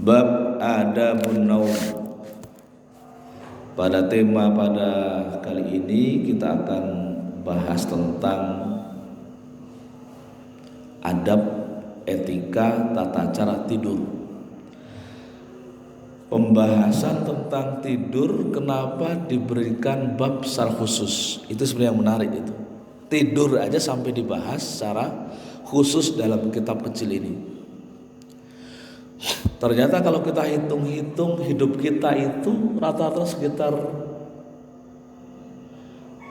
Bab Adabun Naum. Pada tema pada kali ini kita akan bahas tentang adab, etika, tata cara tidur. Pembahasan tentang tidur kenapa diberikan bab secara khusus, itu sebenarnya yang menarik itu. Tidur aja sampai dibahas secara khusus dalam kitab kecil ini. Ternyata kalau kita hitung-hitung hidup kita itu rata-rata sekitar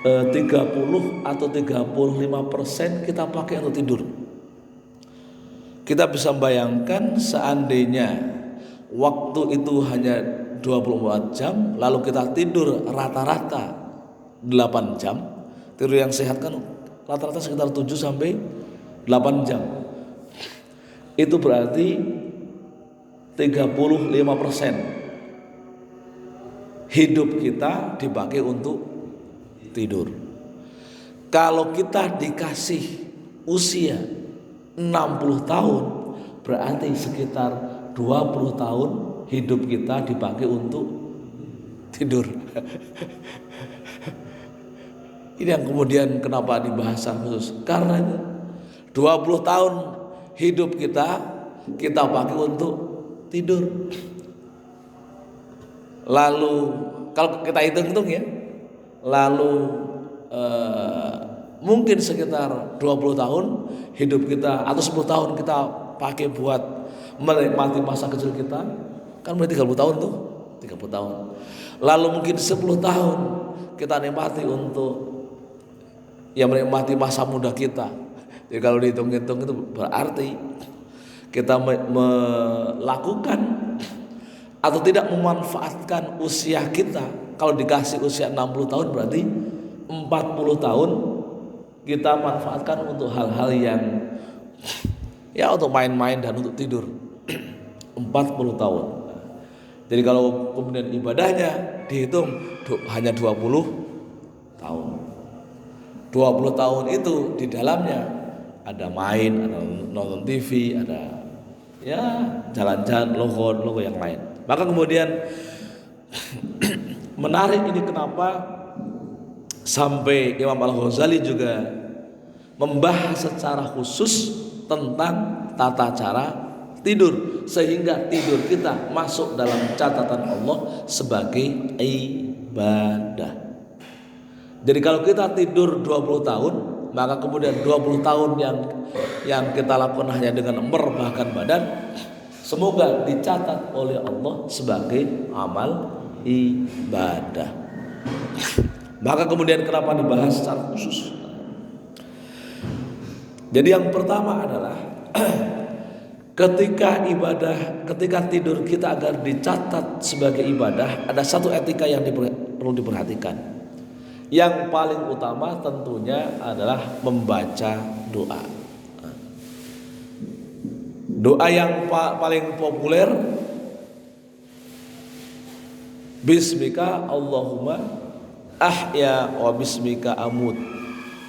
30 atau 35% kita pakai untuk tidur. Kita bisa bayangkan seandainya waktu itu hanya 24 jam, lalu kita tidur rata-rata 8 jam. Tidur yang sehat kan rata-rata sekitar 7 sampai 8 jam. Itu berarti 35% hidup kita dipakai untuk tidur. Kalau kita dikasih usia 60 tahun, berarti sekitar 20 tahun hidup kita dipakai untuk tidur. Ini yang kemudian kenapa dibahas khusus, karena 20 tahun hidup kita pakai untuk tidur. Lalu kalau kita hitung-hitung ya, lalu mungkin sekitar 20 tahun hidup kita atau 10 tahun kita pakai buat menikmati masa kecil kita, kan berarti 30 tahun tuh, 30 tahun. Lalu mungkin 10 tahun kita nikmati untuk menikmati masa muda kita. Jadi kalau dihitung-hitung itu berarti kita melakukan atau tidak memanfaatkan usia kita. Kalau dikasih usia 60 tahun berarti 40 tahun kita manfaatkan untuk hal-hal yang untuk main-main dan untuk tidur. 40 tahun. Jadi kalau kemudian ibadahnya dihitung hanya 20 tahun. 20 tahun itu di dalamnya ada main, ada nonton TV, ada jalan-jalan, logo yang lain. Maka kemudian menarik ini kenapa sampai Imam Al-Ghazali juga membahas secara khusus tentang tata cara tidur, sehingga tidur kita masuk dalam catatan Allah sebagai ibadah. Jadi kalau kita tidur 20 tahun, maka kemudian 20 tahun yang kita lakukan hanya dengan merebahkan badan, semoga dicatat oleh Allah sebagai amal ibadah. Maka kemudian kenapa dibahas secara khusus? Jadi yang pertama adalah ketika tidur kita agar dicatat sebagai ibadah, ada satu etika yang perlu diperhatikan. Yang paling utama tentunya adalah membaca doa. Doa yang paling populer, Bismika Allahumma ahya wa bismika amut.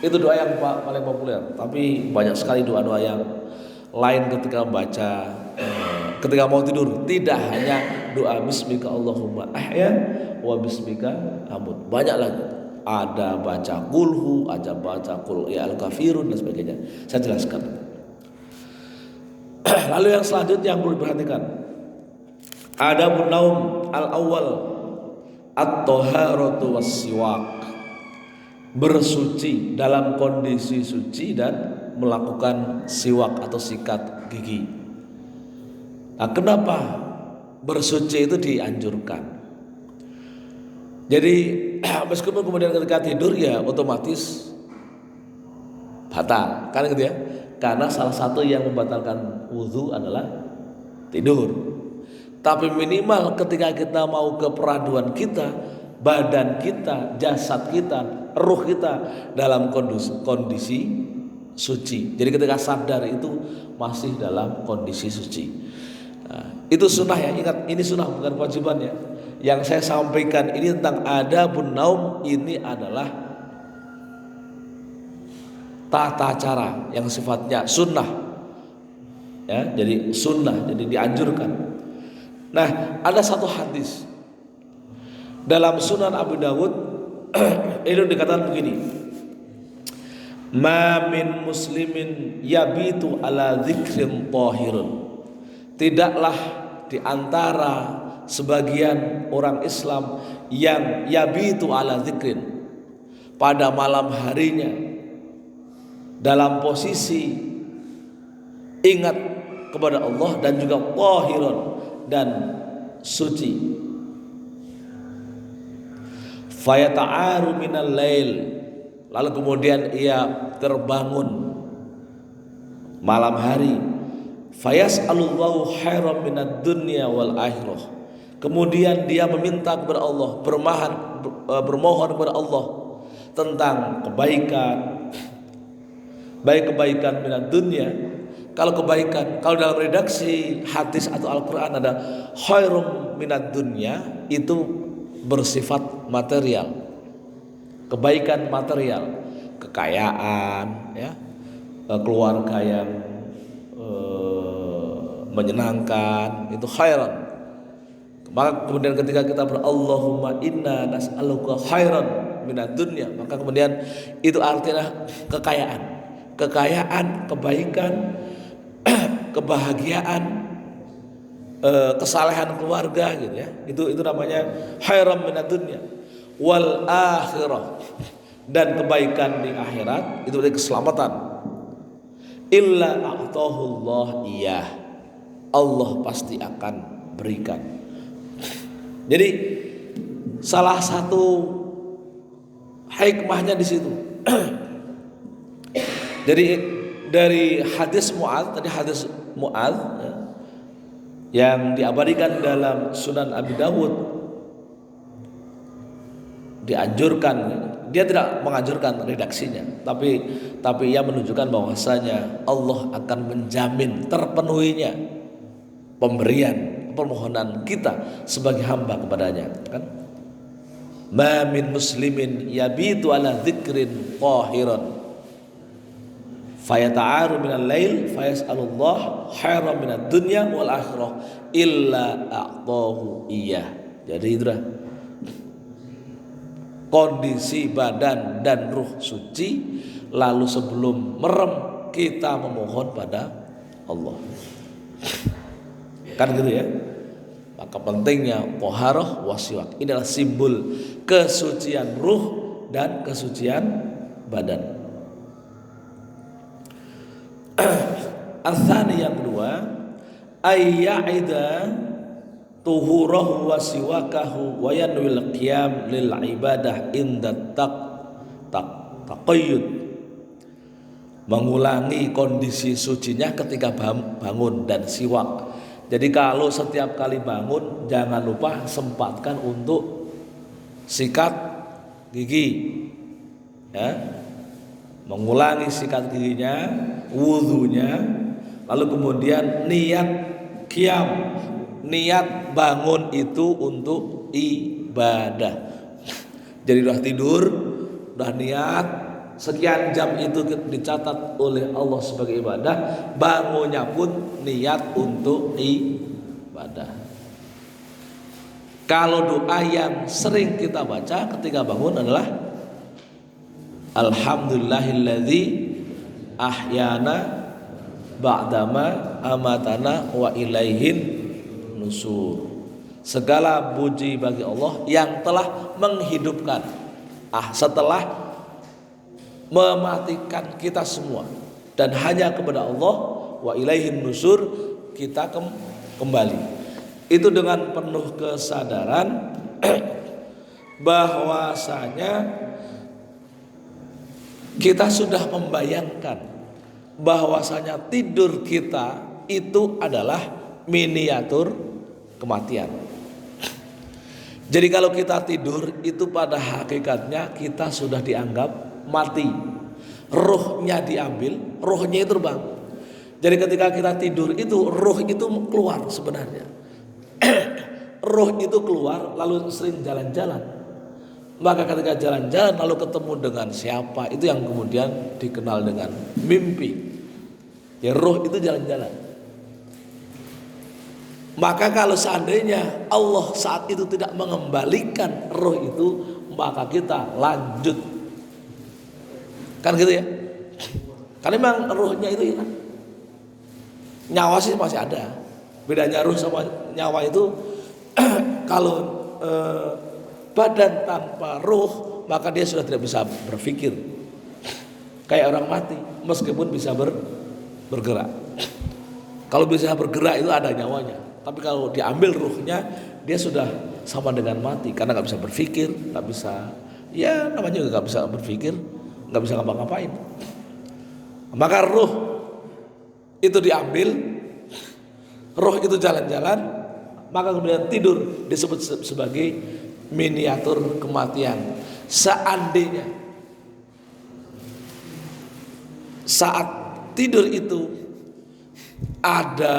Itu doa yang paling populer. Tapi banyak sekali doa-doa yang lain ketika ketika mau tidur. Tidak hanya doa Bismika Allahumma ahya wa bismika amut. Banyak lagi. Ada baca kulhu, ada baca qul ya al-kafirun dan sebagainya. Saya jelaskan. Lalu yang selanjutnya yang perlu diperhatikan, adabun naum al-awwal at-taharatu was-siwak. Bersuci dalam kondisi suci dan melakukan siwak atau sikat gigi. Nah, kenapa bersuci itu dianjurkan? Jadi meskipun kemudian ketika tidur ya otomatis batal, kan gitu ya? Karena salah satu yang membatalkan wudhu adalah tidur. Tapi minimal ketika kita mau ke peraduan kita, badan kita, jasad kita, ruh kita dalam kondisi suci. Jadi ketika sadar itu masih dalam kondisi suci. Nah, itu sunnah ya, ingat ini sunnah bukan kewajiban ya. Yang saya sampaikan ini tentang adabun naum, ini adalah tata cara yang sifatnya sunnah ya, jadi sunnah, jadi dianjurkan. Nah, ada satu hadis dalam Sunan Abu Dawud itu dikatakan begini, ma min muslimin yabitu ala dzikrin tahirun. Tidaklah di antara sebagian orang Islam yang yabitu ala dzikrin, pada malam harinya dalam posisi ingat kepada Allah dan juga tahirun dan suci. Fayata'aru minal lail, lalu kemudian ia terbangun malam hari. Fayas'alullahu khairan minad dunya wal akhirah, kemudian dia meminta kepada Allah, bermohon kepada Allah tentang kebaikan, baik kebaikan minad dunya. Kalau kebaikan, kalau dalam redaksi hadis atau Al-Quran ada khairum minad dunya, itu bersifat material, kebaikan material, kekayaan, ya, keluarga yang menyenangkan, itu khairan. Maka kemudian ketika kita Allahumma inna nas'aluka khairan minad dunya, maka kemudian itu artinya kekayaan, kebaikan, kebahagiaan, kesalehan keluarga, gitu ya. Itu namanya khairan minad dunya wal akhirah, dan kebaikan di akhirat itu berarti keselamatan. Illa a'tahullah iyah, Allah pasti akan berikan. Jadi salah satu hikmahnya di situ. Jadi dari hadis Mu'adz, tadi hadis Mu'adz, ya, yang diabadikan dalam Sunan Abi Dawud, dianjurkan, dia tidak menganjurkan redaksinya, tapi ia menunjukkan bahwasanya Allah akan menjamin terpenuhinya pemberian permohonan kita sebagai hamba kepadanya, kan? Ma min muslimin yabitu ala dzikrin tahiran fayata'aru minal lail fayas'alullah khairan minad dunya wal akhirah illa a'tahu iyah. Jadi itulah kondisi badan dan ruh suci, lalu sebelum merem kita memohon pada Allah, kan gitu ya. Maka pentingnya thaharah wasiwak, ini adalah simbol kesucian ruh dan kesucian badan. Al-thani, yang kedua, ayya'ida tuhurahu wa siwakahu wa yanwil qiyam lil ibadah inda taqayyud, mengulangi kondisi sucinya ketika bangun dan siwak. Jadi kalau setiap kali bangun jangan lupa sempatkan untuk sikat gigi, ya, mengulangi sikat giginya, wudhunya, lalu kemudian niat qiyam, niat bangun itu untuk ibadah. Jadi udah tidur, udah niat, sekian jam itu dicatat oleh Allah sebagai ibadah, bangunnya pun niat untuk ibadah. Kalau doa yang sering kita baca ketika bangun adalah alhamdulillahilladzi ahyana ba'dama amatana wa ilaihin nusur. Segala puji bagi Allah yang telah menghidupkan setelah mematikan kita semua, dan hanya kepada Allah wa ilaihin nusur kita kembali. Itu dengan penuh kesadaran bahwasanya kita sudah membayangkan bahwasanya tidur kita itu adalah miniatur kematian. Jadi kalau kita tidur itu pada hakikatnya kita sudah dianggap mati, ruhnya diambil, ruhnya itu terbang. Jadi ketika kita tidur itu ruh itu keluar sebenarnya. Ruh itu keluar lalu sering jalan-jalan. Maka ketika jalan-jalan lalu ketemu dengan siapa, itu yang kemudian dikenal dengan mimpi. Ya, ruh itu jalan-jalan. Maka kalau seandainya Allah saat itu tidak mengembalikan roh itu, maka kita lanjut. Kan gitu ya. Karena memang rohnya itu hilang. Nyawa sih masih ada. Bedanya roh sama nyawa itu kalau badan tanpa roh, maka dia sudah tidak bisa berpikir. Kayak orang mati, meskipun bisa bergerak. Kalau bisa bergerak itu ada nyawanya. Tapi kalau diambil ruhnya, dia sudah sama dengan mati karena nggak bisa berpikir, nggak bisa, ya namanya juga nggak bisa berpikir, nggak bisa ngapa-ngapain. Maka ruh itu diambil, roh itu jalan-jalan, maka kemudian tidur disebut sebagai miniatur kematian. Seandainya saat tidur itu ada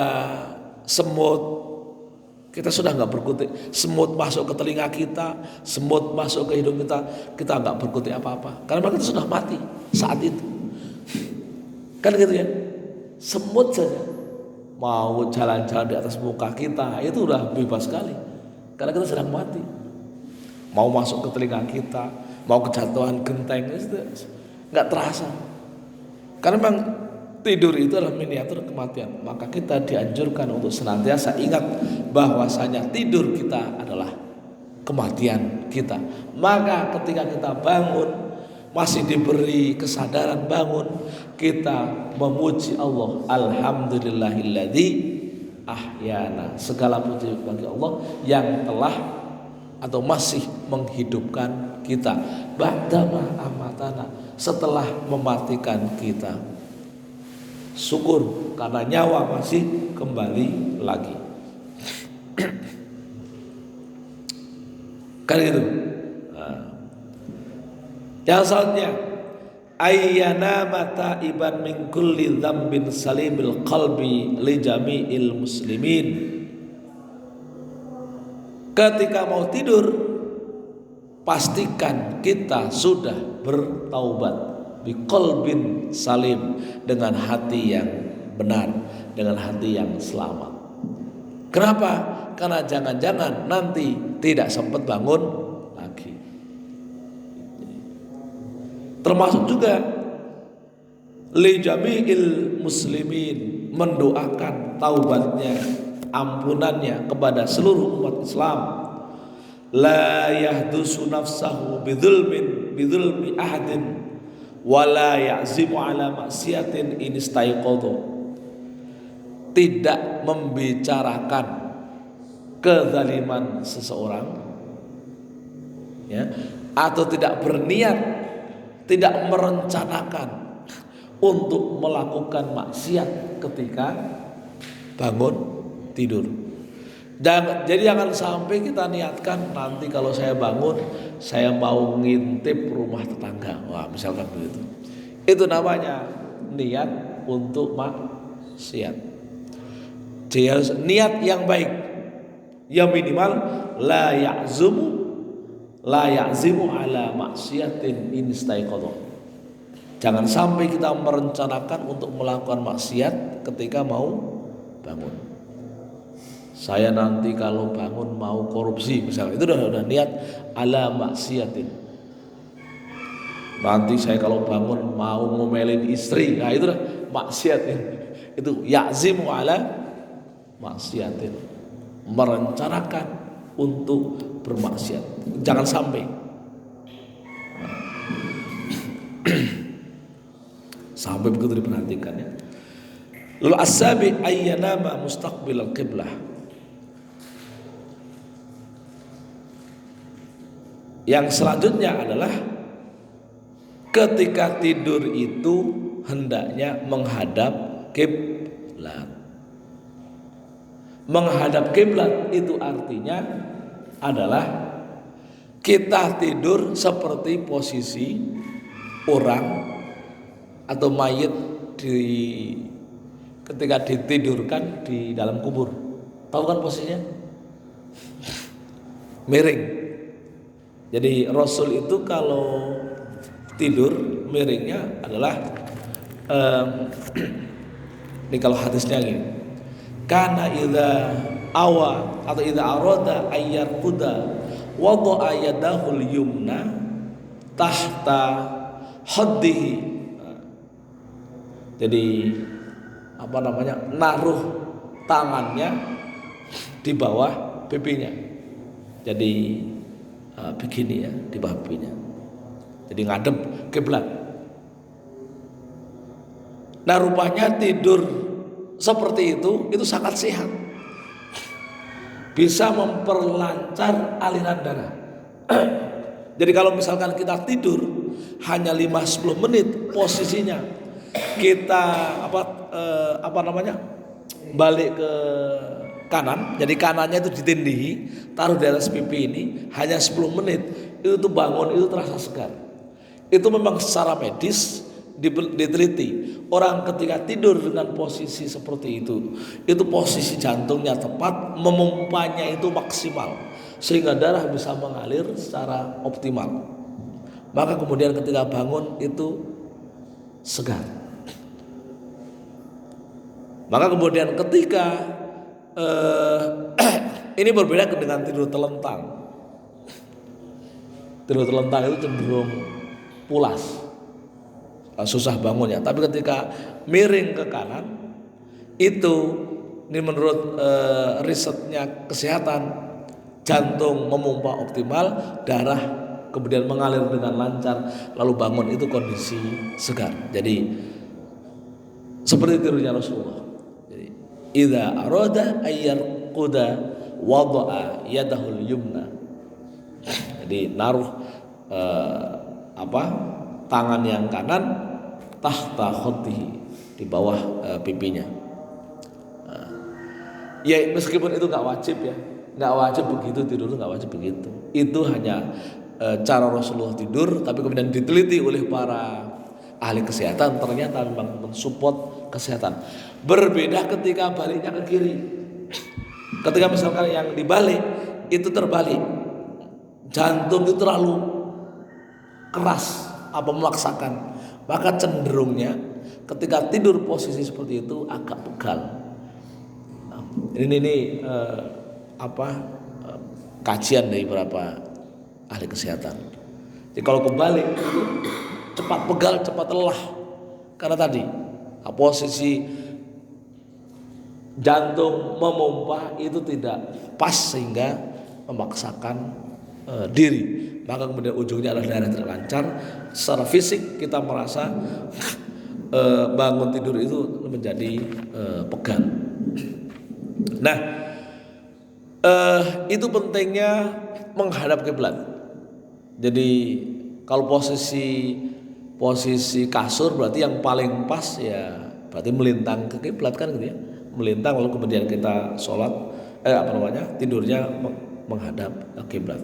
semut, kita sudah nggak berkutik. Semut masuk ke telinga kita, semut masuk ke hidung kita nggak berkutik apa-apa karena kita sudah mati saat itu. Kan gitu ya. Semut saja mau jalan-jalan di atas muka kita itu udah bebas sekali karena kita sedang mati. Mau masuk ke telinga kita, mau kejatuhan genteng itu nggak terasa. Karena memang tidur itu adalah miniatur kematian. Maka kita dianjurkan untuk senantiasa ingat bahwasanya tidur kita adalah kematian kita. Maka ketika kita bangun, masih diberi kesadaran bangun, kita memuji Allah. Alhamdulillahilladzi ahyana. Segala puji bagi Allah yang telah atau masih menghidupkan kita. Ba'dama amatana, setelah mematikan kita. Syukur karena nyawa masih kembali lagi. Kan gitu. Yang selanjutnya, ayyana mata iban min kulli dzambin salimil qalbi li jami'il muslimin. Ketika mau tidur, pastikan kita sudah bertaubat. Biqalbin salim, dengan hati yang benar, dengan hati yang selamat. Kenapa? Karena jangan-jangan nanti tidak sempat bangun lagi. Termasuk juga li jami'il muslimin, mendoakan taubatnya, ampunannya kepada seluruh umat Islam. La yahdusu nafsahu bidzulmi ahadin wala ya'zimu ala maksiatin in istaiqadha. Tidak membicarakan kezaliman seseorang, ya, atau tidak berniat, tidak merencanakan untuk melakukan maksiat ketika bangun tidur. Jadi jangan sampai kita niatkan nanti kalau saya bangun saya mau ngintip rumah tetangga. Wah, misalkan begitu. Itu namanya niat untuk maksiat. Jadi harus niat yang baik. Ya minimal la ya'zimu ala maksiatin in istaiqadha. Jangan sampai kita merencanakan untuk melakukan maksiat ketika mau bangun. Saya nanti kalau bangun mau korupsi misalnya, itu udah niat ala maksiatin. Nanti saya kalau bangun mau ngomelin istri, nah itu udah maksiat. Itu ya'zimu ala maksiatin, merencanakan untuk bermaksiat. Jangan sampai. Sampai begitu diperhatikan ya. Lalu asabi ayyanama mustaqbilal qiblah. Yang selanjutnya adalah ketika tidur itu hendaknya menghadap kiblat. Menghadap kiblat itu artinya adalah kita tidur seperti posisi orang atau mayit ketika ditidurkan di dalam kubur. Tahu kan posisinya? Miring. Jadi Rasul itu kalau tidur miringnya adalah ini kalau hadisnya gini. Kana idza awa atau idza arada ayyarquda wada'a yadahul yumna tahta haddihi. Jadi naruh tangannya di bawah pipinya. Jadi begini ya, di bawah pipinya. Jadi ngadep kiblat. Nah, rupanya tidur seperti itu sangat sehat. Bisa memperlancar aliran darah. Jadi kalau misalkan kita tidur hanya 5-10 menit posisinya kita balik ke kanan, jadi kanannya itu ditindihi, taruh di atas pipi ini hanya 10 menit, itu tuh bangun itu terasa segar. Itu memang secara medis diteliti. Orang ketika tidur dengan posisi seperti itu posisi jantungnya tepat, memumpanya itu maksimal, sehingga darah bisa mengalir secara optimal. Maka kemudian ketika bangun itu segar. Maka kemudian ketika ini berbeda dengan tidur telentang. Tidur telentang itu cenderung pulas, susah bangunnya. Tapi ketika miring ke kanan, itu ini menurut risetnya kesehatan, jantung memompa optimal, darah kemudian mengalir dengan lancar, lalu bangun itu kondisi segar. Jadi seperti tidurnya Rasulullah. Jadi idza arada ayyarquda wada'a yadahul yumna. Jadi naruh tangan yang kanan tahta khaddihi, di bawah pipinya. Ya meskipun itu nggak wajib ya, nggak wajib begitu tidur, nggak wajib begitu. Itu hanya cara Rasulullah tidur, tapi kemudian diteliti oleh para ahli kesehatan, ternyata memang mensupport kesehatan. Berbeda ketika baliknya ke kiri. Ketika misalkan yang dibalik itu terbalik, jantung itu terlalu keras memaksakan, maka cenderungnya ketika tidur posisi seperti itu agak pegal. Ini kajian dari beberapa ahli kesehatan. Jadi kalau kebalik itu cepat pegal, cepat lelah, karena tadi posisi jantung memompa itu tidak pas sehingga memaksakan diri. Maka kemudian ujungnya adalah darah terlancar. Secara fisik kita merasa bangun tidur itu menjadi pegal. Nah, itu pentingnya menghadap kiblat. Jadi kalau posisi kasur berarti yang paling pas ya berarti melintang ke kiblat kan gitu ya. Melintang lalu kemudian kita sholat tidurnya menghadap kiblat.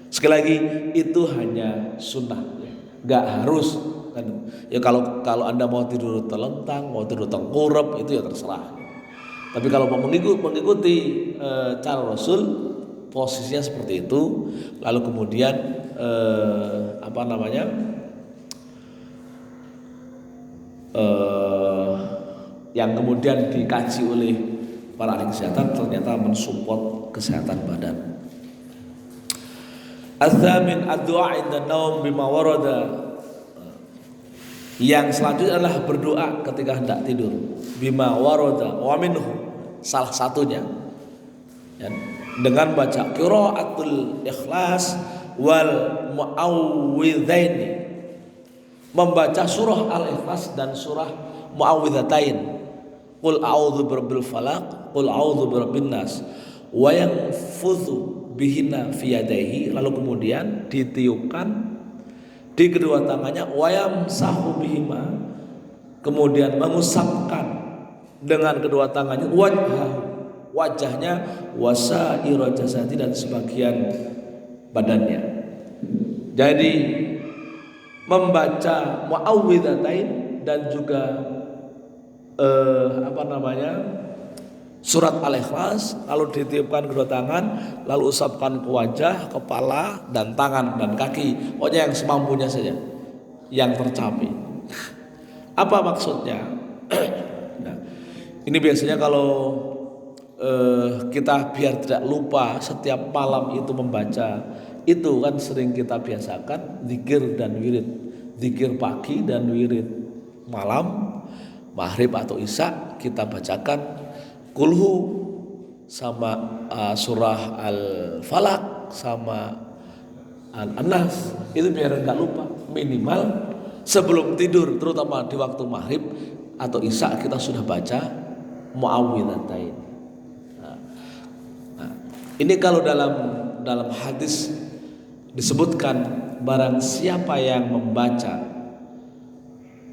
Sekali lagi itu hanya sunnah, nggak harus kan. Ya kalau Anda mau tidur telentang, mau tidur tengkurap itu ya terserah. Tapi kalau mau mengikuti cara Rasul, posisinya seperti itu, lalu kemudian yang kemudian dikaji oleh para ahli kesehatan ternyata mensupport kesehatan badan. Az-zamin ad-du'a 'inda naum bima warada. Yang selanjutnya adalah berdoa ketika hendak tidur. Bima warada wa minhu, salah satunya ya, dengan baca qiraatul ikhlas wal muawwidzaini, membaca surah al-ikhlas dan surah muawwidzatain. Qul a'udzu birabbil falaq, qul a'udzu birabbin nas, wa yanfudhu bihina fi yadayhi, lalu kemudian ditiupkan di kedua tangannya, wayam sahu bihima, kemudian mengusapkan dengan kedua tangannya wajahnya, wasaira jasadi, dan sebagian badannya. Jadi membaca muawwidzatain dan juga surat Al-Ikhlas, lalu ditiupkan kedua tangan, lalu usapkan ke wajah, kepala, dan tangan dan kaki. Pokoknya yang semampunya saja, yang tercapai. Apa maksudnya? Nah, ini biasanya kalau kita biar tidak lupa setiap malam itu membaca, itu kan sering kita biasakan zikir dan wirid, zikir pagi dan wirid malam, maghrib atau isya kita bacakan kulhu sama surah al-falaq sama al-nas, itu biar nggak lupa. Minimal sebelum tidur, terutama di waktu maghrib atau isya kita sudah baca muawwidzatain. Ini kalau dalam hadis disebutkan barang siapa yang membaca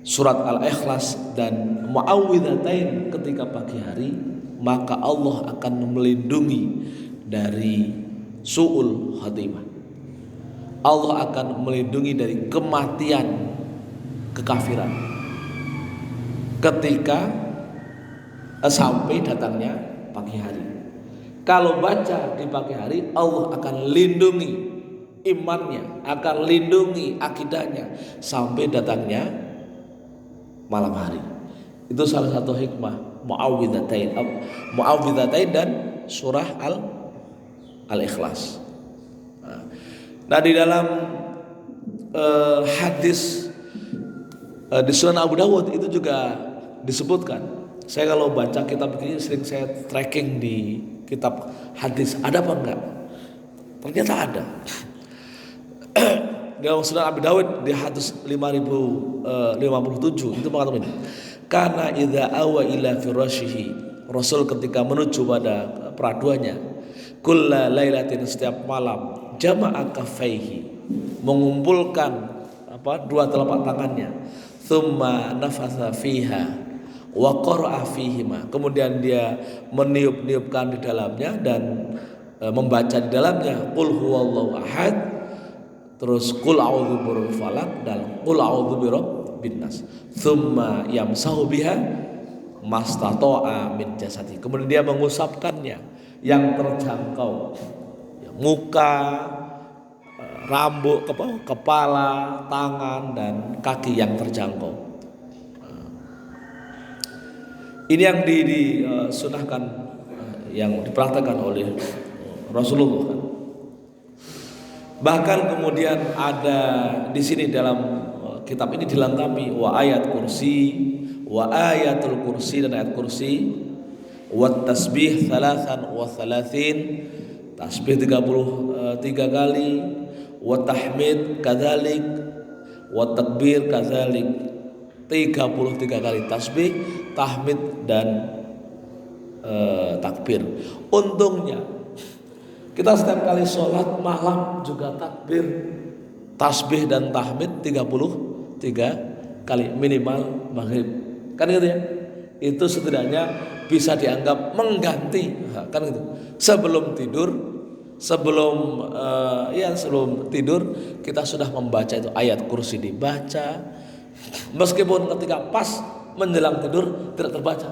surat Al-Ikhlas dan muawwidzatain ketika pagi hari, maka Allah akan melindungi dari su'ul khatimah. Allah akan melindungi dari kematian, kekafiran ketika sampai datangnya pagi hari. Kalau baca di pagi hari, Allah akan lindungi imannya, akan lindungi akidahnya sampai datangnya malam hari. Itu salah satu hikmah muawwidzatain dan surah Al-Ikhlas. Nah, di dalam hadis di Sunan Abu Dawud itu juga disebutkan. Saya kalau baca kitab begini sering saya tracking di kitab hadis, ada apa enggak? Ternyata ada. Dalam Sunan Abu Dawud di hadis 5057 itu mengatakan ini. Karena idza awa ila firashihi, Rasul ketika menuju pada peraduannya, kulla lailatin, setiap malam, jama'a kaffaihi, mengumpulkan dua telapak tangannya, thumma nafatha fiha wa qara'a fihima, kemudian dia meniup-niupkan di dalamnya dan membaca di dalamnya qul huwallahu ahad, terus qul a'udzu birabbil falaq dan qul a'udzu birabbin nas, thumma yamsahu biha mastata'a min jasadi, kemudian dia mengusapkannya yang terjangkau, muka, rambut, kepala, tangan dan kaki yang terjangkau. Ini yang disunahkan, yang dipraktekkan oleh Rasulullah. Bahkan kemudian ada di sini dalam kitab ini dilengkapi wa ayat kursi, wa ayatul kursi, dan ayat kursi, wa tasbih 33, tasbih 33 kali, wa tahmid kadzalik, wa takbir kadzalik, 33 kali tasbih, tahmid dan takbir. Untungnya kita setiap kali sholat malam juga takbir, tasbih dan tahmid 33 kali minimal maghrib, kan gitu ya. Itu setidaknya bisa dianggap mengganti, kan gitu. Sebelum tidur sebelum tidur kita sudah membaca itu ayat kursi dibaca, meskipun ketika pas menjelang tidur tidak terbaca.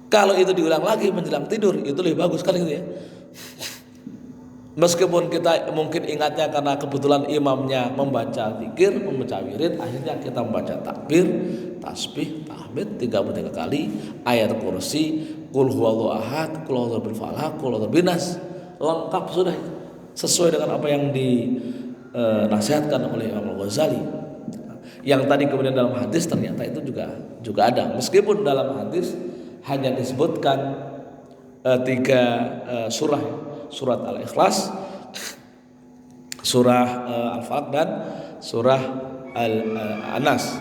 Kalau itu diulang lagi menjelang tidur itu lebih bagus, kan gitu ya. Meskipun kita mungkin ingatnya karena kebetulan imamnya membaca zikir, membaca wirid, akhirnya kita membaca takbir, tasbih, tahmid 33 kali, ayat kursi, qul huwallahu ahad, qul a'udzu birabbil falaq, qul a'udzu birabbin nas. Lengkap sudah, sesuai dengan apa yang dinasihatkan oleh Imam Al-Ghazali. Yang tadi kemudian dalam hadis ternyata itu juga ada, meskipun dalam hadis hanya disebutkan 3 surat Al-Ikhlas, surah Al-Falaq dan surah Al-Nas.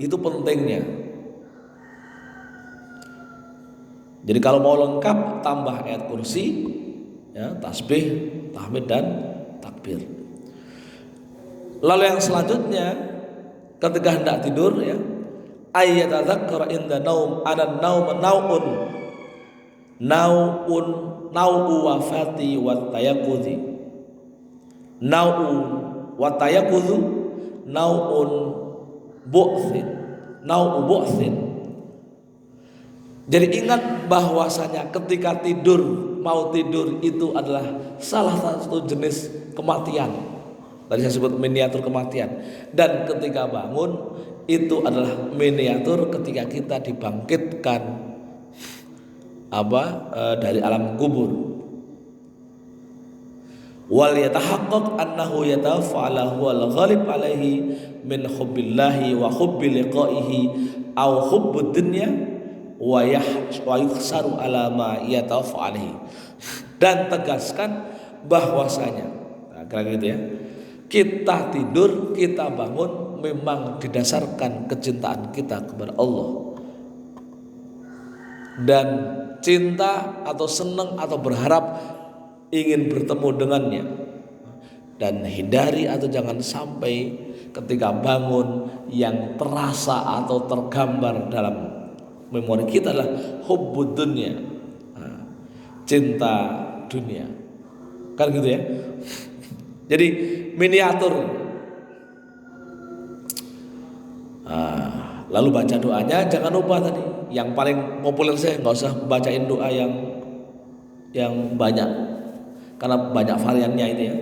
Itu pentingnya. Jadi kalau mau lengkap tambah ayat kursi, ya, tasbih, tahmid dan takbir. Lalu yang selanjutnya ketika hendak tidur, ya, ayat tadzakkara inda naum ana naum nau'u wafati wa tayaqqudhi. Nau'u wa tayaqqudhu nau'un bu'thin, nau'u bu'thin. Jadi ingat bahwasanya ketika mau tidur itu adalah salah satu jenis kematian. Tadi saya sebut miniatur kematian. Dan ketika bangun itu adalah miniatur ketika kita dibangkitkan dari alam kubur. Wal yatahaqqaq annahu yatafa'ala huwal ghalib alaihi min hubbillahi wa hubbi liqa'ihi aw hubbud dunya wa yukhsaru ala ma yatafa'alihi. Dan tegaskan bahwasanya, nah, kira gitu ya, kita tidur, kita bangun memang didasarkan kecintaan kita kepada Allah, dan cinta atau senang atau berharap ingin bertemu dengannya. Dan hindari atau jangan sampai ketika bangun yang terasa atau tergambar dalam memori kita adalah hubbud dunya, cinta dunia, kan gitu ya. Jadi miniatur. Lalu baca doanya, jangan lupa tadi yang paling populer, saya nggak usah bacain doa yang banyak karena banyak variannya itu ya.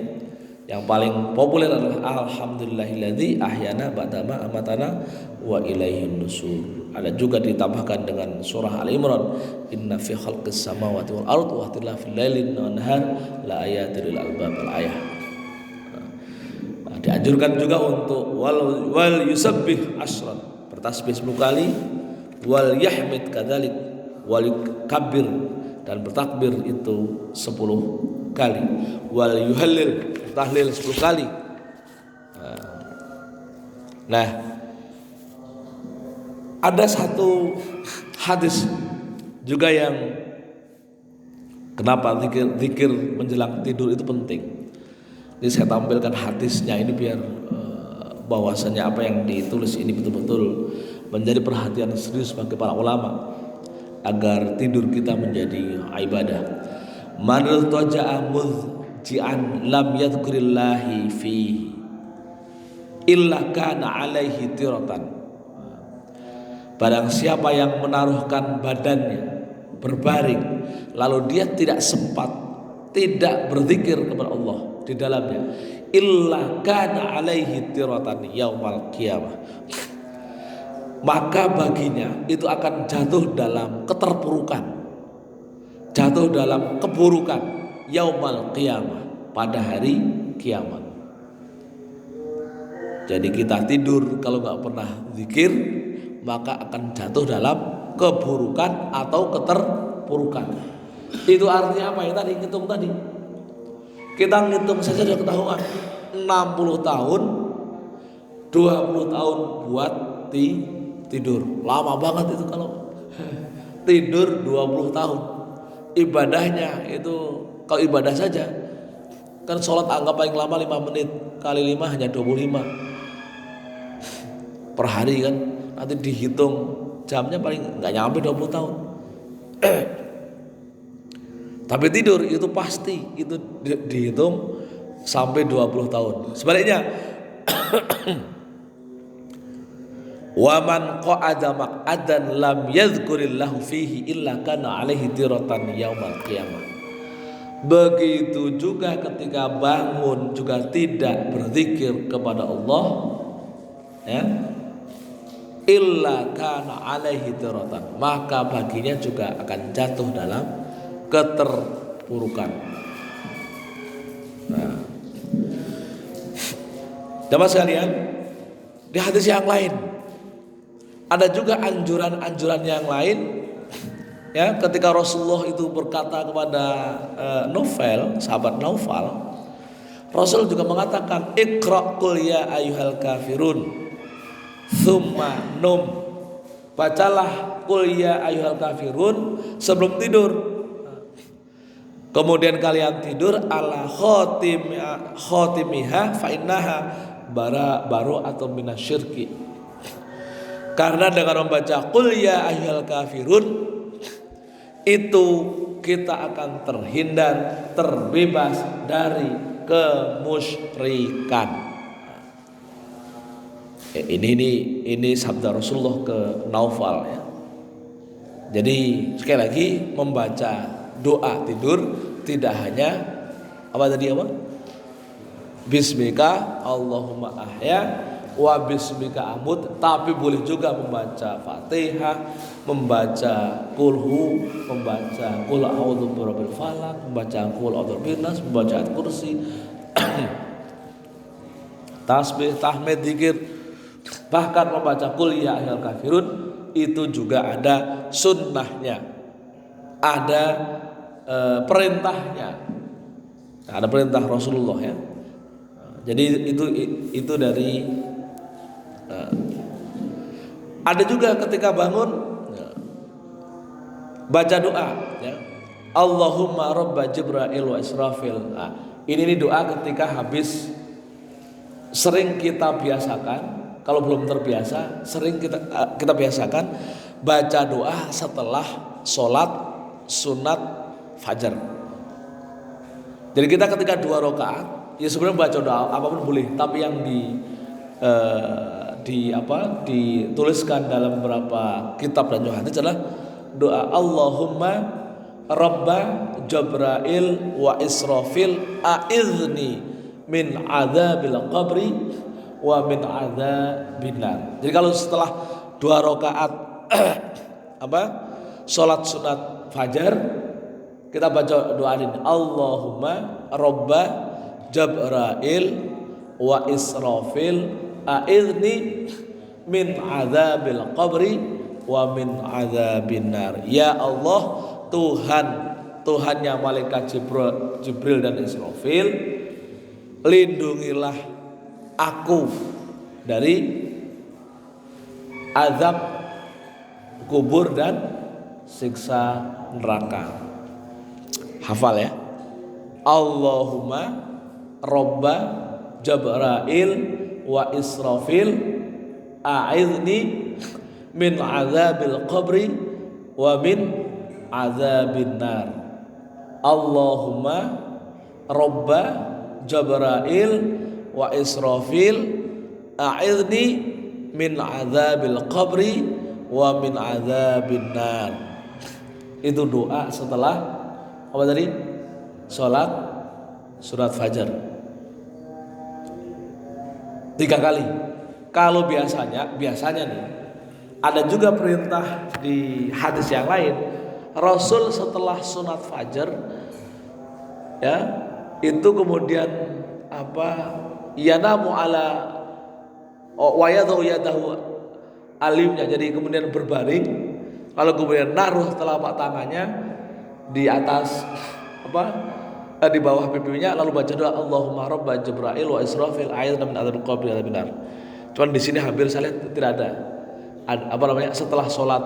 Yang paling populer adalah alhamdulillahilladzi ahyana ba'dama amatana wa ilaihin nusur. Ada juga ditambahkan dengan surah Al-Imran, inna fi khalqis samawati wal ardi wa ikhtilafil laili wan nahar la ayatil lil albab al-ayah. Dianjurkan juga untuk wal yusabbih asran, bertasbih 10 kali, wal yahmid kadzalik, wal yukabbir, dan bertakbir itu 10 kali, wal yuhallil, tahlil 10 kali. Nah, ada satu hadis juga yang kenapa zikir menjelang tidur itu penting. Ini saya tampilkan hadisnya ini biar bahwasanya apa yang ditulis ini betul-betul menjadi perhatian serius bagi para ulama agar tidur kita menjadi ibadah. Manul taja'a mudji'an lam yadhkurillahi fihi illa kana alaihi tiratan. Barang siapa yang menaruhkan badannya berbaring lalu dia tidak sempat, tidak berzikir kepada Allah di dalamnya, illa kana alaihi tiratan yaumal qiyamah, maka baginya itu akan jatuh dalam keterpurukan, jatuh dalam keburukan yaumal qiyamah, pada hari kiamat. Jadi kita tidur kalau nggak pernah zikir maka akan jatuh dalam keburukan atau keterpurukan. Itu artinya apa ya tadi, hitung tadi. Kita ngitung saja sudah ketahuan 60 tahun 20 tahun buat tidur. Lama banget itu kalau tidur 20 tahun. Ibadahnya itu kalau ibadah saja kan sholat anggap paling lama 5 menit, kali 5 hanya 25 per hari kan. Nanti dihitung jamnya paling nggak nyampe 20 tahun. Tapi tidur itu pasti itu dihitung sampai 20 tahun. Sebaliknya wa man qa'ada maq'adan lam yadhkurillahu fihi illa kana alaihi tiratan yaumal qiyamah. Begitu juga ketika bangun juga tidak berzikir kepada Allah, ya, illa kana alaihi tiratan, maka baginya juga akan jatuh dalam keterpurukan. Nah, jamaah sekalian, di hadis yang lain ada juga anjuran-anjuran yang lain, ya, ketika Rasulullah itu berkata kepada sahabat Naufal, Rasul juga mengatakan iqra qul ya ayyuhal kafirun tsumma num, bacalah qul ya ayyuhal kafirun sebelum tidur, kemudian kalian tidur ala khotimiha fa innaha baru atau minasyirki, karena dengan membaca qul ya ayyuhal kafirun itu kita akan terhindar, terbebas dari kemusyrikan. Ini sabda Rasulullah ke Naufal, ya. Jadi sekali lagi membaca doa tidur tidak hanya apa tadi apa? Bismika Allahumma ahya wa bismika amut, tapi boleh juga membaca Fatihah, membaca kulhu, membaca qul a'udzu birabbil falaq, membaca qul a'udzu binnas, membaca ayat kursi, tasbih, tahmid, zikir, bahkan membaca qul ya ayyuhal kafirun, itu juga ada sunnahnya, ada perintahnya, ada perintah Rasulullah ya. Jadi itu dari ada juga ketika bangun baca doa ya. Allahumma rabba Jibril wa Israfil. Nah, ini doa ketika habis, sering kita biasakan, kalau belum terbiasa sering kita biasakan baca doa setelah sholat sunat fajar. Jadi kita ketika 2 rakaat ya sebenarnya baca doa apapun boleh, tapi yang dituliskan dalam beberapa kitab dan hadis adalah doa Allahumma rabba Jibril wa Israfil a'izni min adzabil qabri wa min adzabin nar. Jadi kalau setelah 2 rakaat salat sunat fajar, kita baca doa ini Allahumma rabba Jibril wa Israfil a'izni min adzabil qabri wa min adzabin nar. Ya Allah, Tuhannya malaikat Jibril dan Israfil, lindungilah aku dari azab kubur dan siksa neraka. Hafal ya. Allahumma rabba Jibril wa Israfil a'izni min azabil qabri wa min azabin nar. Allahumma rabba Jibril wa Israfil a'izni min azabil qabri wa min azabin nar. Itu doa setelah apa tadi? Sholat surat fajar 3 kali. Kalau biasanya nih ada juga perintah di hadis yang lain, Rasul setelah sunat fajar ya itu kemudian yanamu ala wayadahu yadahu alimnya, jadi kemudian berbaring, lalu kemudian naruh telapak tangannya di atas di bawah pipinya, lalu baca doa Allahumma rabba Jibril wa Israfil a'idna min adzabil qabri wa adzabil nar. Cuman di sini hampir saya lihat tidak ada setelah sholat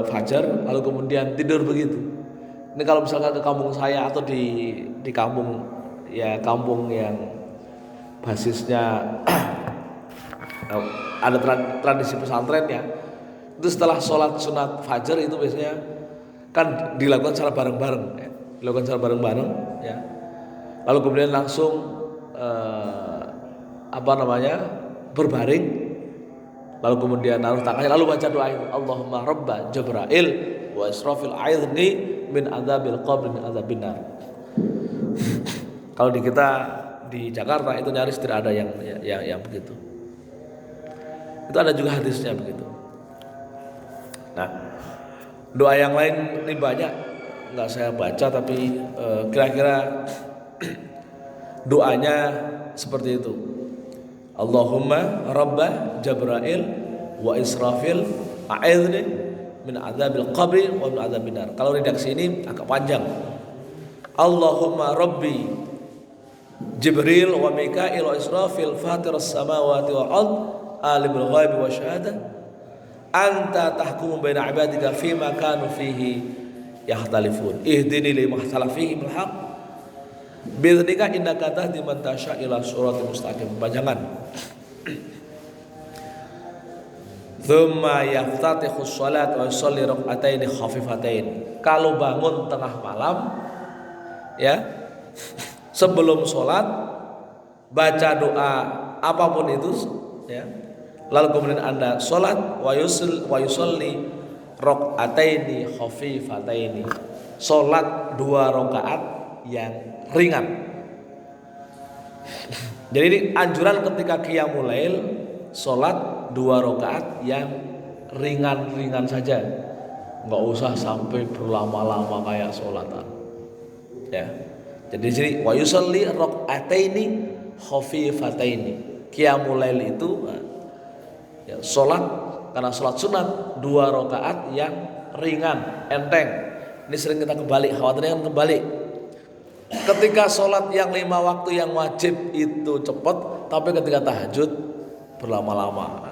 fajar lalu kemudian tidur begitu. Ini kalau misalkan ke kampung saya atau di kampung yang basisnya ada tradisi pesantren ya, itu setelah sholat sunat fajar itu biasanya kan dilakukan secara bareng-bareng ya. Lalu kemudian langsung berbaring, lalu kemudian naruh tangannya, lalu baca doa ini Allahumma rabba Jibril wa Israfil a'idzni min adzabil qabri min adzabin nar. Kalau di Jakarta itu nyaris tidak ada yang begitu. Itu ada juga hadisnya begitu. Nah, doa yang lain ini banyak, nggak saya baca, tapi kira-kira doanya seperti itu. Allahumma rabba Jibril wa Israfil a'idzni min adzabil qabri wa min adzabin nar. Kalau redaksi ini agak panjang. Allahumma rabbi Jibril wa Mikail wa Israfil fatiras samawati wal ard alimul ghaibi wa syahadah anta tahkumu baina ibadika fima kanu fihi yahtalifun ihdini lima ikhtalafa fihi bil haqq bidznika innaka tahdi man tasya ila siratal mustaqim. Panjangan. Tsumma yaftatihu shalat wa yusalli rak'ataini khafifatain. Kalau bangun tengah malam ya, sebelum sholat baca doa apapun itu ya, lalu kemudian Anda sholat wa yusalli rak'ataini khafifataini, sholat 2 rakaat yang ringan. Jadi ini anjuran ketika qiyamul lail, sholat 2 rakaat yang ringan-ringan saja, nggak usah sampai berlama-lama kayak sholatan. Ya, jadi di sini wa yusalli raka'ataini khafifataini. Qiyamul lail itu ya, sholat karena sholat sunat 2 rakaat yang ringan, enteng. Ini sering kita kebalik, khawatirnya kan kebalik. Ketika sholat yang 5 waktu yang wajib itu cepat, tapi ketika tahajud berlama-lama.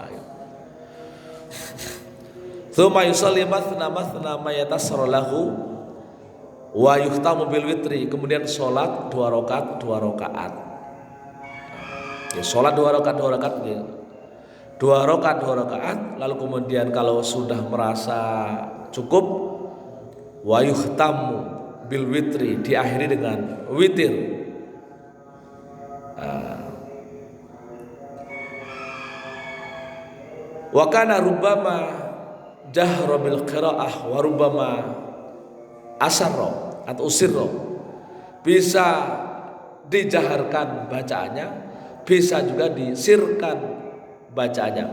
Tsumma yusalli mathna ma yatassara lahu wa yuhtamu bil witri. Kemudian sholat 2 rakaat 2 rakaat. Ya, sholat 2 rakaat 2 rakaat ya. 2 rakaat 2 rakaat, lalu kemudian kalau sudah merasa cukup, wa yuhtamu bil witri, diakhiri dengan witir. Wa kana rubbama jahra bil qiraah wa rubbama asarra atau usirra. Bisa dijaharkan bacaannya, bisa juga disirkan bacaannya.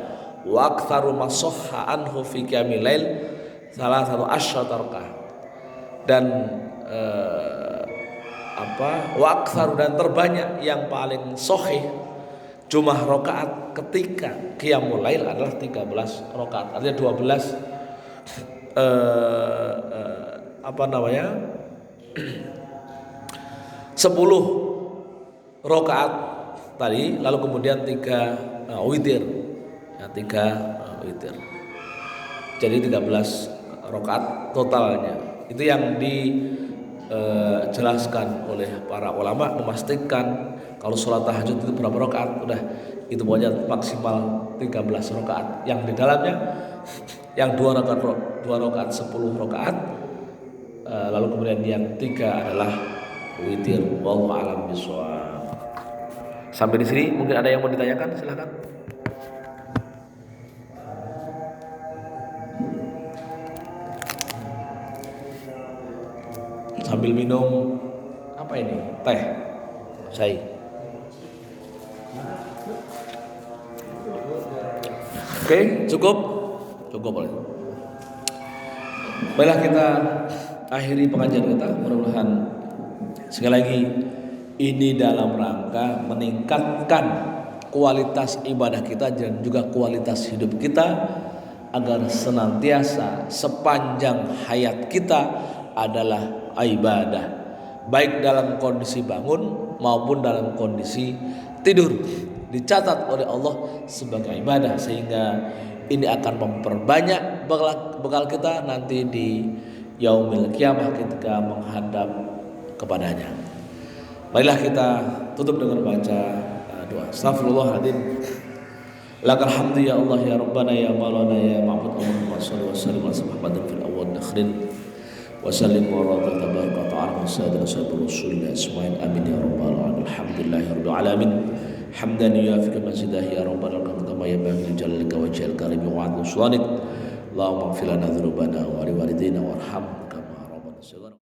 Wa aktsaru ma shahha anhu fi qiyamil lail salah satu asytarkah. Dan wa aktsaru, dan terbanyak yang paling sahih jumlah rakaat ketika qiyamul lail adalah 13 rakaat. Artinya 12 10 rakaat tadi, lalu kemudian 3 witir. Ya, 3 witir. Jadi 13 rakaat totalnya. Itu yang dijelaskan oleh para ulama, memastikan kalau sholat tahajud itu berapa rakaat, udah itu pokoknya maksimal 13 rakaat. Yang di dalamnya yang 2 rakaat 10 rakaat, lalu kemudian yang 3 adalah witir. Wallahu a'lam bishawab. Sampai di sini mungkin ada yang mau ditanyakan, silakan. Sambil minum apa ini? Teh, chai. Oke, cukup boleh. Baiklah, kita akhiri pengajian kita. Mudah-mudahan sekali lagi ini dalam rangka meningkatkan kualitas ibadah kita dan juga kualitas hidup kita, agar senantiasa sepanjang hayat kita adalah ibadah, baik dalam kondisi bangun maupun dalam kondisi tidur, dicatat oleh Allah sebagai ibadah, sehingga ini akan memperbanyak bekal kita nanti di yaumil qiyamah ketika menghadap kepadanya. Marilah kita tutup dengan baca doa. Astagfirullahaladzim. Lakal hamdu ya Allah ya Rabbana ya Maulana ya Ma'bud. Allahumma shalli wa sallim ala Muhammadin fil awwal akhirin. Wasallim wa radha tabaraka wa ta'ala wa sayyidina rasulillah ismail amin ya rabbal alamin. Alhamdulillahi rabbil alamin. Hamdan yuafiqu mazidah ya rabbal alamin kama yanbaghi li jalalika wa wajhil karim wa 'adli sultanik. Allahumma ighfir lana dzunubana wa li walidayna warham kama rabbana shaghara.